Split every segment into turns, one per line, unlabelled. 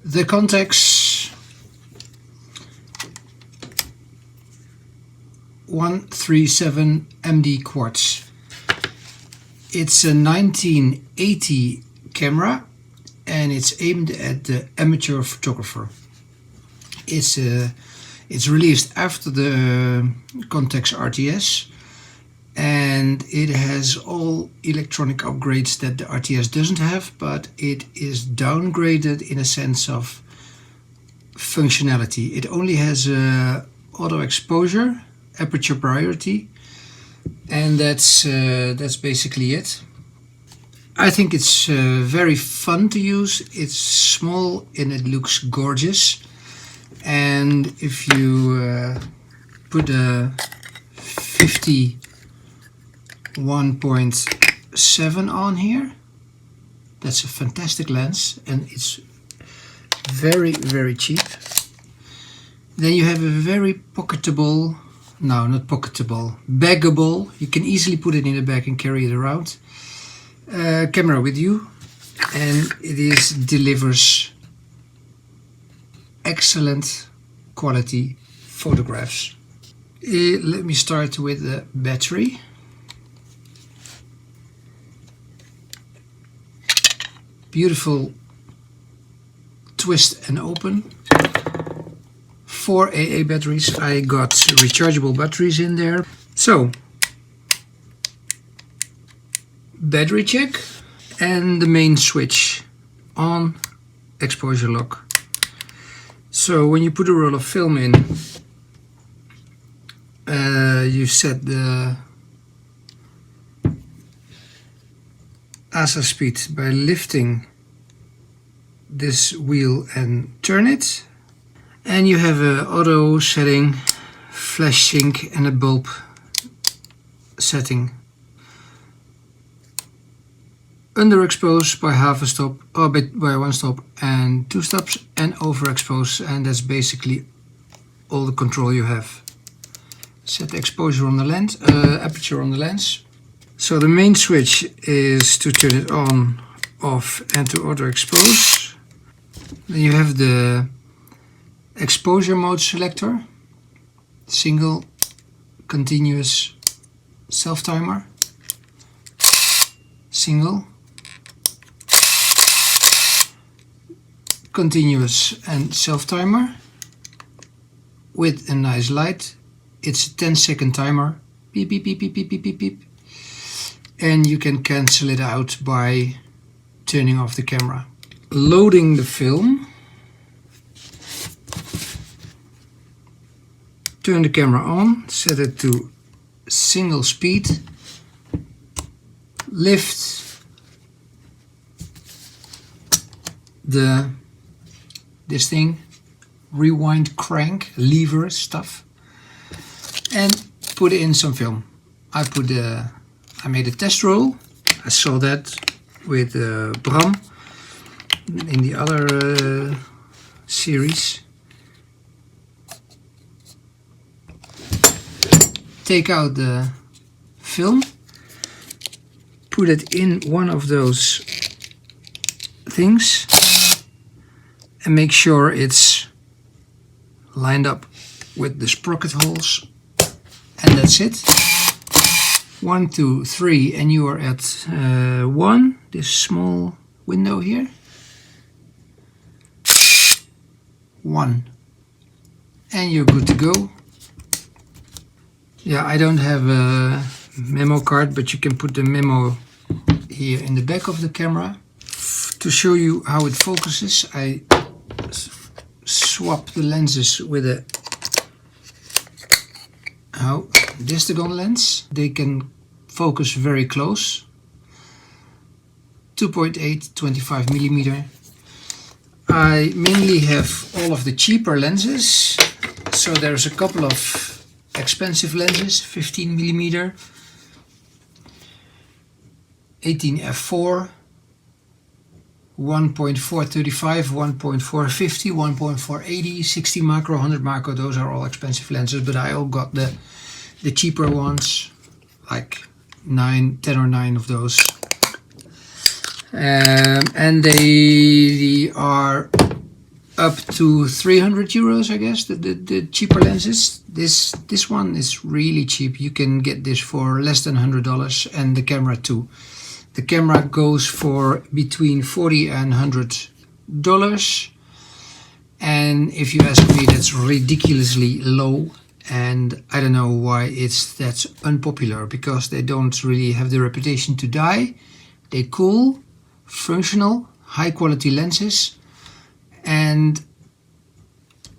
The Contax 137 MD Quartz. It's a 1980 camera and it's aimed at the amateur photographer. It's released after the Contax RTS, and it has all electronic upgrades that the RTS doesn't have, but it is downgraded in a sense of functionality. It only has auto exposure, aperture priority, and that's basically it. I think it's very fun to use. It's small and it looks gorgeous. And if you put a 51.7 on here, that's a fantastic lens and it's very, very cheap. Then you have a very pocketable, no, not pocketable, baggable, you can easily put it in a bag and carry it around, camera with you, and it delivers excellent quality photographs. Let me start with the battery. Beautiful twist and open. 4 AA batteries. I got rechargeable batteries in there. So, battery check and the main switch on, exposure lock. So when you put a roll of film in, you set the ASA speed by lifting this wheel and turn it. And you have an auto setting, flash sync and a bulb setting. Underexpose by half a stop, or by 1 stop and 2 stops, and overexpose, and that's basically all the control you have. Set the exposure on the lens, aperture on the lens. So the main switch is to turn it on, off, and to auto-expose. Then you have the exposure mode selector, single, continuous, self-timer, single, continuous and self-timer with a nice light. It's a 10-second timer, beep beep beep beep beep beep beep beep, and you can cancel it out by turning off the camera. Loading the film. Turn the camera on, set it to single speed, lift this thing, rewind crank, lever stuff, and put in some film. I made a test roll. I saw that with Bram in the other series. Take out the film, put it in one of those things, and make sure it's lined up with the sprocket holes, and that's it. 1, 2, 3, and you are at 1, this small window here. 1, and you're good to go. Yeah, I don't have a memo card, but you can put the memo here in the back of the camera. To show you how it focuses, I swap the lenses with a Distagon lens. They can focus very close. 2.8, 25mm. I mainly have all of the cheaper lenses, so there's a couple of expensive lenses, 15mm, 18 f4, 1.435, 1.450, 1.480, 60 macro, 100 macro. Those are all expensive lenses, but I all got the cheaper ones, like 10 or 9 of those. And they are up to 300 euros, I guess, the cheaper lenses. This one is really cheap. You can get this for less than $100, and the camera too. The camera goes for between $40 and $100, and if you ask me, that's ridiculously low, and I don't know why that's unpopular, because they don't really have the reputation to die. They're cool, functional, high quality lenses. And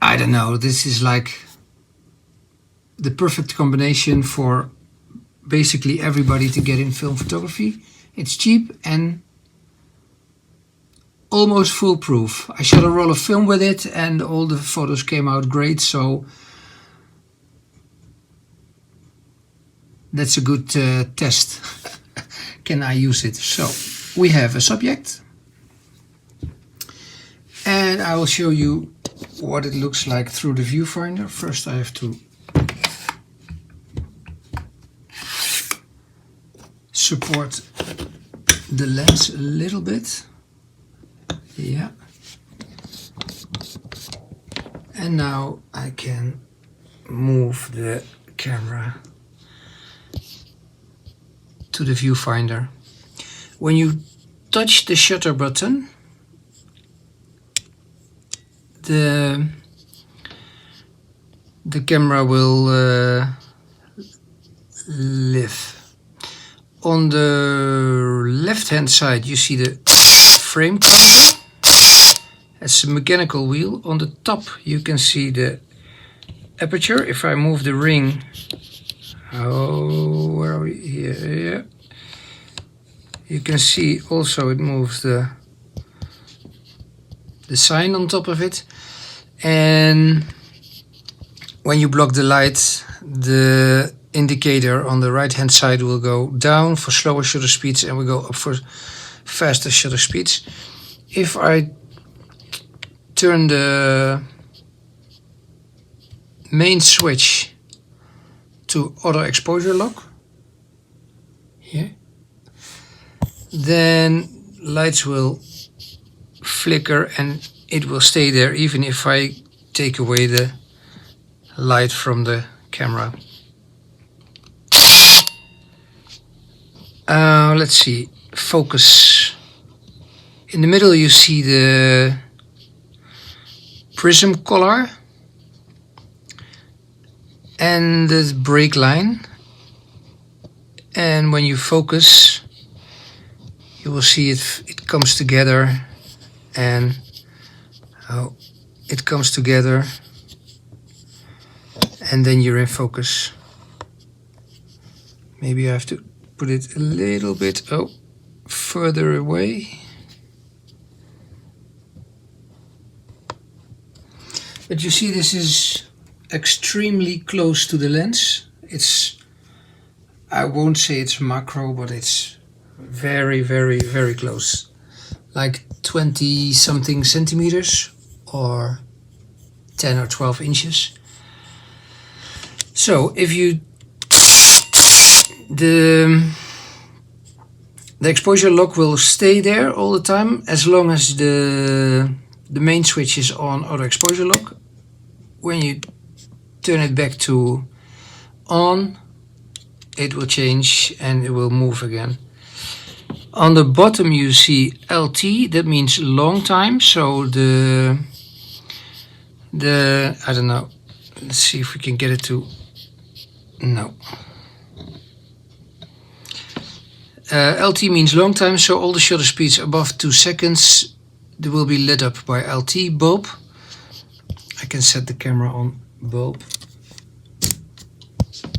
I don't know, this is like the perfect combination for basically everybody to get in film photography. It's cheap and almost foolproof. I shot a roll of film with it and all the photos came out great, so that's a good test. Can I use it? So we have a subject. And I will show you what it looks like through the viewfinder. First I have to support the lens a little bit. Yeah. And now I can move the camera to the viewfinder. When you touch the shutter button, the camera will live. On the left hand side you see the frame counter. It's a mechanical wheel. On the top you can see the aperture. If I move the ring, oh, where are we? Here, yeah. You can see also it moves the sign on top of it. And when you block the light, the indicator on the right hand side will go down for slower shutter speeds and will go up for faster shutter speeds. If I turn the main switch to auto exposure lock here, then lights will flicker and it will stay there even if I take away the light from the camera. Let's see, focus. In the middle you see the prism color and the break line, and when you focus you will see it comes together, and it comes together and then you're in focus. Maybe I have to put it a little bit further away. But you see, this is extremely close to the lens. I won't say it's macro, but it's very, very, very close. Like 20 something centimeters or 10 or 12 inches. So if you the exposure lock will stay there all the time as long as the main switch is on auto exposure lock. When you turn it back to on, it will change and it will move again. On the bottom you see LT, that means long time. So the I don't know, let's see if we can get it to, no. LT means long time, so all the shutter speeds above 2 seconds they will be lit up by LT bulb. I can set the camera on bulb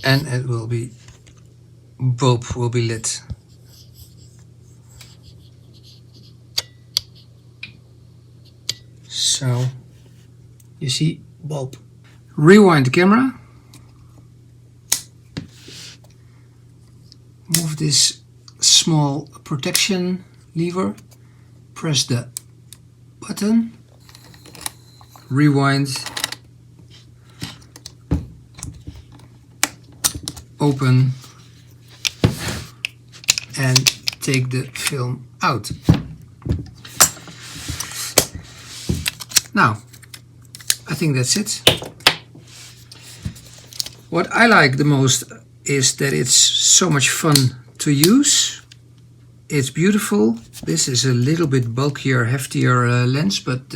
and it will be, bulb will be lit. So you see bulb. Rewind the camera. Move this small protection lever. Press the button. Rewind. Open. And take the film out. Now, I think that's it. What I like the most is that it's so much fun to use. It's beautiful. This is a little bit bulkier, heftier lens, but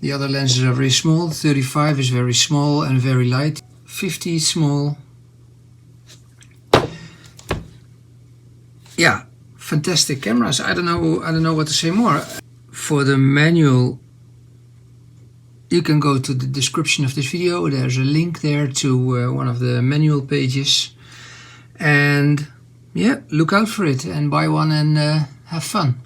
the other lenses are very small. 35 is very small and very light. 50 is small. Yeah, fantastic cameras. I don't know what to say more. For the manual, you can go to the description of this video. There's a link there to one of the manual pages. And yeah, look out for it and buy one and have fun.